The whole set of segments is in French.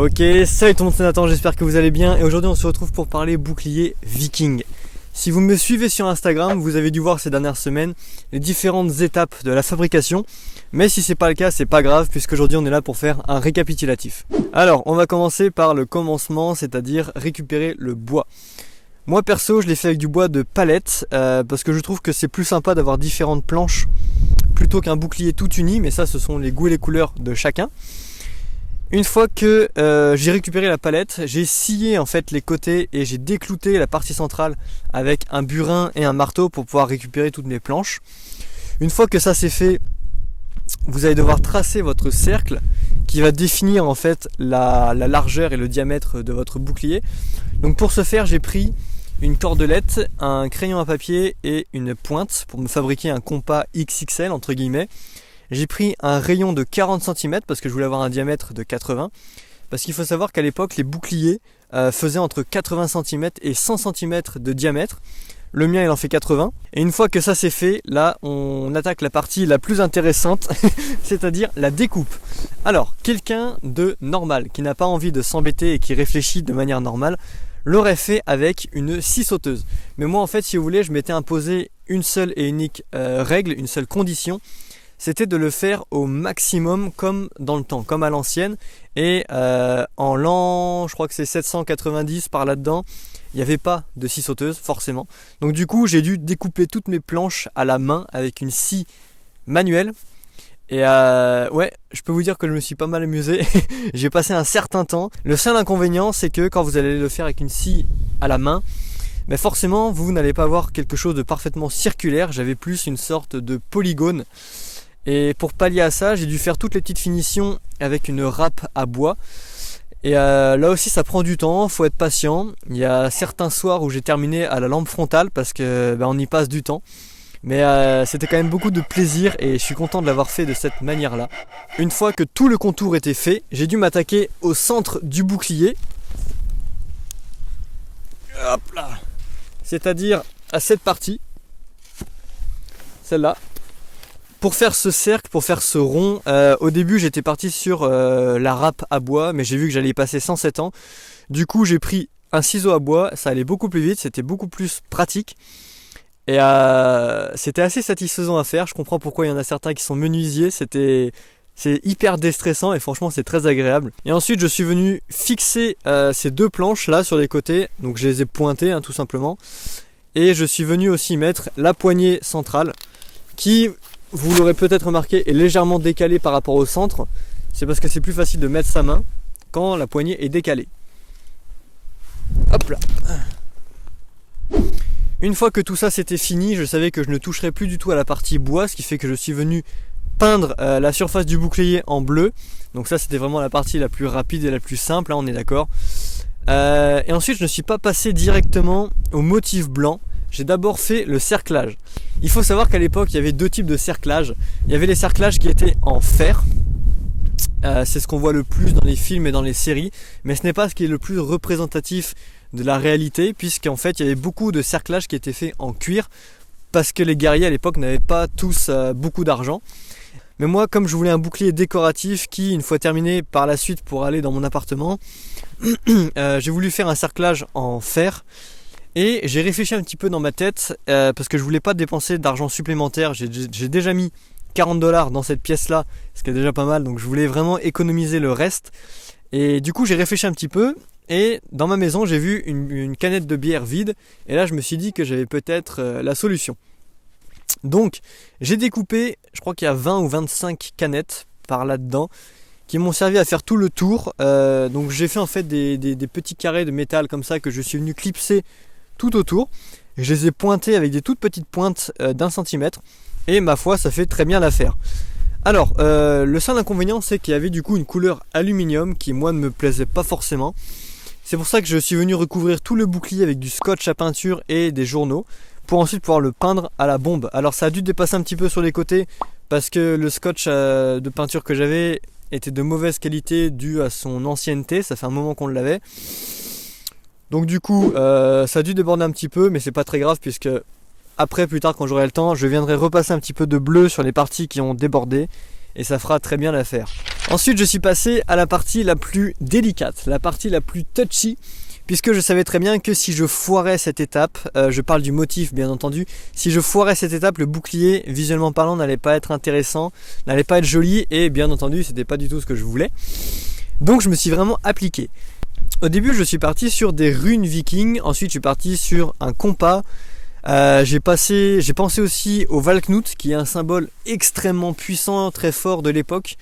Ok, salut tout le monde, c'est Nathan, j'espère que vous allez bien et aujourd'hui on se retrouve pour parler bouclier viking. Si vous me suivez sur Instagram, vous avez dû voir ces dernières semaines les différentes étapes de la fabrication, mais si c'est pas le cas, c'est pas grave puisqu'aujourd'hui on est là pour faire un récapitulatif. Alors, on va commencer par le commencement, c'est-à-dire récupérer le bois. Moi perso, je l'ai fait avec du bois de palette parce que je trouve que c'est plus sympa d'avoir différentes planches plutôt qu'un bouclier tout uni, mais ça ce sont les goûts et les couleurs de chacun. Une fois que j'ai récupéré la palette, j'ai scié en fait les côtés et j'ai déclouté la partie centrale avec un burin et un marteau pour pouvoir récupérer toutes mes planches. Une fois que ça c'est fait, vous allez devoir tracer votre cercle qui va définir en fait la largeur et le diamètre de votre bouclier. Donc pour ce faire, j'ai pris une cordelette, un crayon à papier et une pointe pour me fabriquer un compas XXL entre guillemets. J'ai pris un rayon de 40 cm parce que je voulais avoir un diamètre de 80. Parce qu'il faut savoir qu'à l'époque, les boucliers faisaient entre 80 cm et 100 cm de diamètre. Le mien, il en fait 80. Et une fois que ça c'est fait, là, on attaque la partie la plus intéressante, c'est-à-dire la découpe. Alors, quelqu'un de normal, qui n'a pas envie de s'embêter et qui réfléchit de manière normale, l'aurait fait avec une scie sauteuse. Mais moi, en fait, si vous voulez, je m'étais imposé une seule et unique règle, une seule condition. C'était de le faire au maximum comme dans le temps, comme à l'ancienne. Et en l'an, je crois que c'est 790 par là-dedans, il n'y avait pas de scie sauteuse forcément. Donc du coup, j'ai dû découper toutes mes planches à la main avec une scie manuelle. Et ouais, je peux vous dire que je me suis pas mal amusé. J'ai passé un certain temps. Le seul inconvénient, c'est que quand vous allez le faire avec une scie à la main, mais forcément, vous n'allez pas avoir quelque chose de parfaitement circulaire. J'avais plus une sorte de polygone. Et pour pallier à ça, j'ai dû faire toutes les petites finitions avec une râpe à bois. Et là aussi ça prend du temps, faut être patient. Il y a certains soirs où j'ai terminé à la lampe frontale parce que on y passe du temps. Mais c'était quand même beaucoup de plaisir et je suis content de l'avoir fait de cette manière là. Une fois que tout le contour était fait, j'ai dû m'attaquer au centre du bouclier. Hop là. C'est-à-dire à cette partie. Celle-là. Pour faire ce cercle, pour faire ce rond, au début j'étais parti sur la râpe à bois, mais j'ai vu que j'allais y passer 107 ans. Du coup j'ai pris un ciseau à bois, ça allait beaucoup plus vite, c'était beaucoup plus pratique. Et c'était assez satisfaisant à faire, je comprends pourquoi il y en a certains qui sont menuisiers, c'est hyper déstressant et franchement c'est très agréable. Et ensuite je suis venu fixer ces deux planches là sur les côtés, donc je les ai pointées tout simplement. Et je suis venu aussi mettre la poignée centrale qui... Vous l'aurez peut-être remarqué, est légèrement décalée par rapport au centre. C'est parce que c'est plus facile de mettre sa main quand la poignée est décalée. Hop là. Une fois que tout ça c'était fini, je savais que je ne toucherais plus du tout à la partie bois, ce qui fait que je suis venu peindre la surface du bouclier en bleu. Donc ça c'était vraiment la partie la plus rapide et la plus simple, on est d'accord. Et ensuite je ne suis pas passé directement au motif blanc. J'ai d'abord fait le cerclage. Il faut savoir qu'à l'époque, il y avait deux types de cerclage. Il y avait les cerclages qui étaient en fer. C'est ce qu'on voit le plus dans les films et dans les séries. Mais ce n'est pas ce qui est le plus représentatif de la réalité, puisqu'en fait, il y avait beaucoup de cerclages qui étaient faits en cuir, parce que les guerriers à l'époque n'avaient pas tous beaucoup d'argent. Mais moi, comme je voulais un bouclier décoratif qui, une fois terminé par la suite pour aller dans mon appartement, j'ai voulu faire un cerclage en fer. Et j'ai réfléchi un petit peu dans ma tête parce que je voulais pas dépenser d'argent supplémentaire. J'ai déjà mis 40$ dans cette pièce là, ce qui est déjà pas mal, donc je voulais vraiment économiser le reste. Et du coup j'ai réfléchi un petit peu et dans ma maison j'ai vu une canette de bière vide et là je me suis dit que j'avais peut-être la solution. Donc j'ai découpé, je crois qu'il y a 20 ou 25 canettes par là-dedans qui m'ont servi à faire tout le tour. Donc j'ai fait en fait des petits carrés de métal comme ça que je suis venu clipser tout autour. Je les ai pointés avec des toutes petites pointes d'1 centimètre et ma foi ça fait très bien l'affaire. Alors le seul inconvénient c'est qu'il y avait du coup une couleur aluminium qui moi ne me plaisait pas forcément. C'est pour ça que je suis venu recouvrir tout le bouclier avec du scotch à peinture et des journaux pour ensuite pouvoir le peindre à la bombe. Alors ça a dû dépasser un petit peu sur les côtés parce que le scotch de peinture que j'avais était de mauvaise qualité dû à son ancienneté, ça fait un moment qu'on l'avait. Donc du coup ça a dû déborder un petit peu, mais c'est pas très grave puisque après plus tard quand j'aurai le temps je viendrai repasser un petit peu de bleu sur les parties qui ont débordé et ça fera très bien l'affaire. Ensuite je suis passé à la partie la plus délicate, la partie la plus touchy, puisque je savais très bien que si je foirais cette étape, je parle du motif bien entendu, si je foirais cette étape, le bouclier visuellement parlant n'allait pas être intéressant, n'allait pas être joli, et bien entendu c'était pas du tout ce que je voulais. Donc je me suis vraiment appliqué. Au début je suis parti sur des runes vikings, ensuite je suis parti sur un compas. J'ai pensé aussi au Valknut, qui est un symbole extrêmement puissant, très fort de l'époque.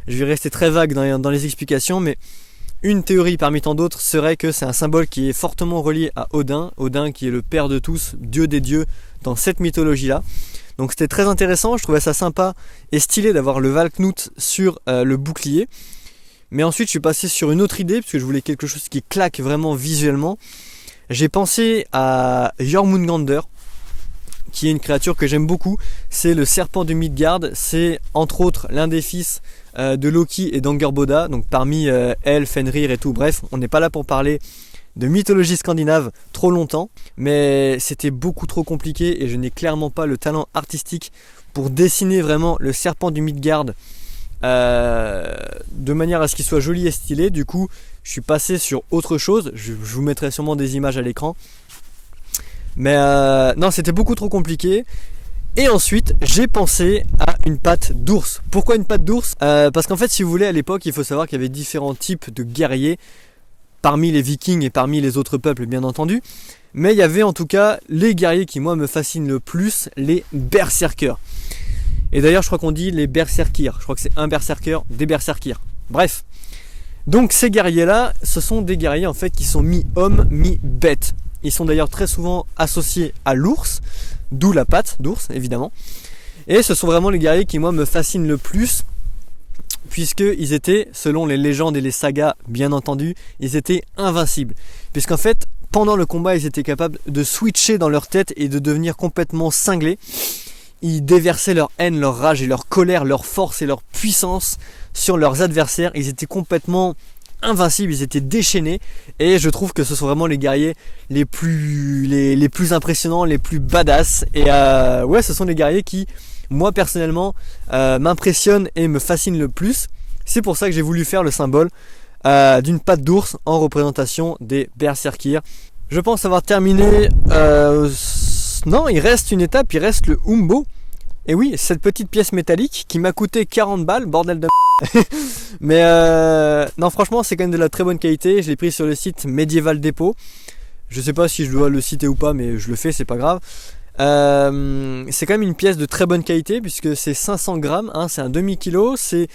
Je vais rester très vague dans les explications, mais une théorie parmi tant d'autres serait que c'est un symbole qui est fortement relié à Odin, Odin qui est le père de tous, dieu des dieux dans cette mythologie-là. Donc c'était très intéressant, je trouvais ça sympa et stylé d'avoir le Valknut sur le bouclier. Mais ensuite je suis passé sur une autre idée, parce que je voulais quelque chose qui claque vraiment visuellement. J'ai pensé à Jormungandr, qui est une créature que j'aime beaucoup. C'est le serpent de Midgard, c'est entre autres l'un des fils de Loki et d'Angerboda, donc parmi Elle, Fenrir et tout. Bref, on n'est pas là pour parler de mythologie scandinave trop longtemps, mais c'était beaucoup trop compliqué et je n'ai clairement pas le talent artistique pour dessiner vraiment le serpent du Midgard de manière à ce qu'il soit joli et stylé. Du coup je suis passé sur autre chose, je vous mettrai sûrement des images à l'écran, mais non, c'était beaucoup trop compliqué. Et ensuite j'ai pensé à une patte d'ours. Pourquoi une patte d'ours? Parce qu'en fait, si vous voulez, à l'époque il faut savoir qu'il y avait différents types de guerriers parmi les vikings et parmi les autres peuples bien entendu, mais il y avait en tout cas les guerriers qui moi me fascinent le plus, les berserkers. Et d'ailleurs je crois qu'on dit les berserkirs, je crois que c'est un berserker, des berserkirs, bref. Donc ces guerriers là, ce sont des guerriers en fait qui sont mi-hommes, mi-bêtes. Ils sont d'ailleurs très souvent associés à l'ours, d'où la patte d'ours évidemment. Et ce sont vraiment les guerriers qui moi me fascinent le plus, puisqu'ils étaient, selon les légendes et les sagas bien entendu, ils étaient invincibles. Puisqu'en fait, pendant le combat, ils étaient capables de switcher dans leur tête et de devenir complètement cinglés. Ils déversaient leur haine, leur rage et leur colère, leur force et leur puissance sur leurs adversaires. Ils étaient complètement invincibles, ils étaient déchaînés. Et je trouve que ce sont vraiment les guerriers les plus impressionnants, les plus badass. Et ouais, ce sont les guerriers qui, moi personnellement, m'impressionnent et me fascinent le plus. C'est pour ça que j'ai voulu faire le symbole d'une patte d'ours en représentation des berserkirs. Je pense avoir terminé. Non, il reste une étape, il reste le Umbo. Et oui, cette petite pièce métallique qui m'a coûté 40 balles, bordel de mais non, franchement c'est quand même de la très bonne qualité. Je l'ai pris sur le site Medieval Depot. Je sais pas si je dois le citer ou pas, mais je le fais, c'est pas grave. C'est quand même une pièce de très bonne qualité, puisque c'est 500 grammes, hein, c'est un demi-kilo. C'est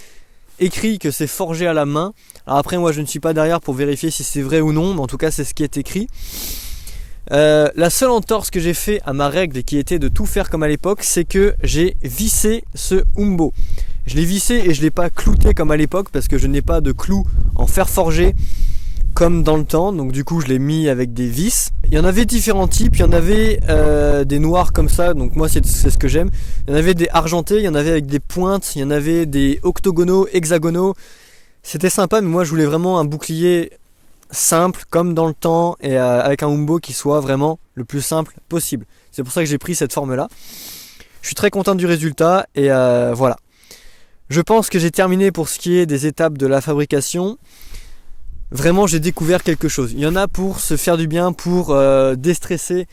écrit que c'est forgé à la main. Alors après, moi je ne suis pas derrière pour vérifier si c'est vrai ou non, mais en tout cas c'est ce qui est écrit. La seule entorse que j'ai fait à ma règle, qui était de tout faire comme à l'époque, c'est que j'ai vissé ce Umbo. Je l'ai vissé et je ne l'ai pas clouté comme à l'époque, parce que je n'ai pas de clous en fer forgé comme dans le temps, donc du coup je l'ai mis avec des vis. Il y en avait différents types, il y en avait des noirs comme ça, donc moi c'est ce que j'aime. Il y en avait des argentés, il y en avait avec des pointes, il y en avait des octogonaux, hexagonaux. C'était sympa, mais moi je voulais vraiment un bouclier simple comme dans le temps, et avec un Umbo qui soit vraiment le plus simple possible. C'est pour ça que j'ai pris cette forme là. Je suis très content du résultat, et voilà. Je pense que j'ai terminé pour ce qui est des étapes de la fabrication. Vraiment j'ai découvert quelque chose. Il y en a pour se faire du bien, pour déstresser,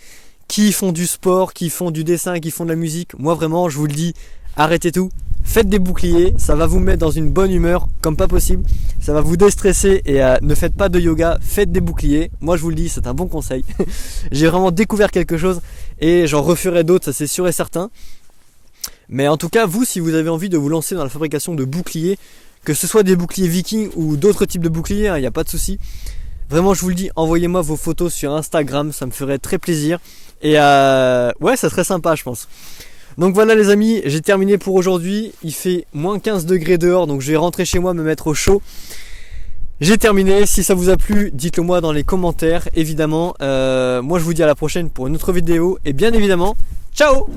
qui font du sport, qui font du dessin, qui font de la musique. Moi vraiment je vous le dis, arrêtez tout. Faites des boucliers, ça va vous mettre dans une bonne humeur comme pas possible. Ça va vous déstresser, et ne faites pas de yoga, faites des boucliers. Moi je vous le dis, c'est un bon conseil. J'ai vraiment découvert quelque chose et j'en referai d'autres, ça c'est sûr et certain. Mais en tout cas, vous, si vous avez envie de vous lancer dans la fabrication de boucliers, que ce soit des boucliers vikings ou d'autres types de boucliers, il n'y a pas de souci. Vraiment je vous le dis, envoyez-moi vos photos sur Instagram, ça me ferait très plaisir. Et ouais, ça serait sympa je pense. Donc voilà les amis, j'ai terminé pour aujourd'hui. Il fait moins 15 degrés dehors, donc je vais rentrer chez moi me mettre au chaud. J'ai terminé, si ça vous a plu, dites-le moi dans les commentaires évidemment. Moi je vous dis à la prochaine pour une autre vidéo, et bien évidemment, ciao!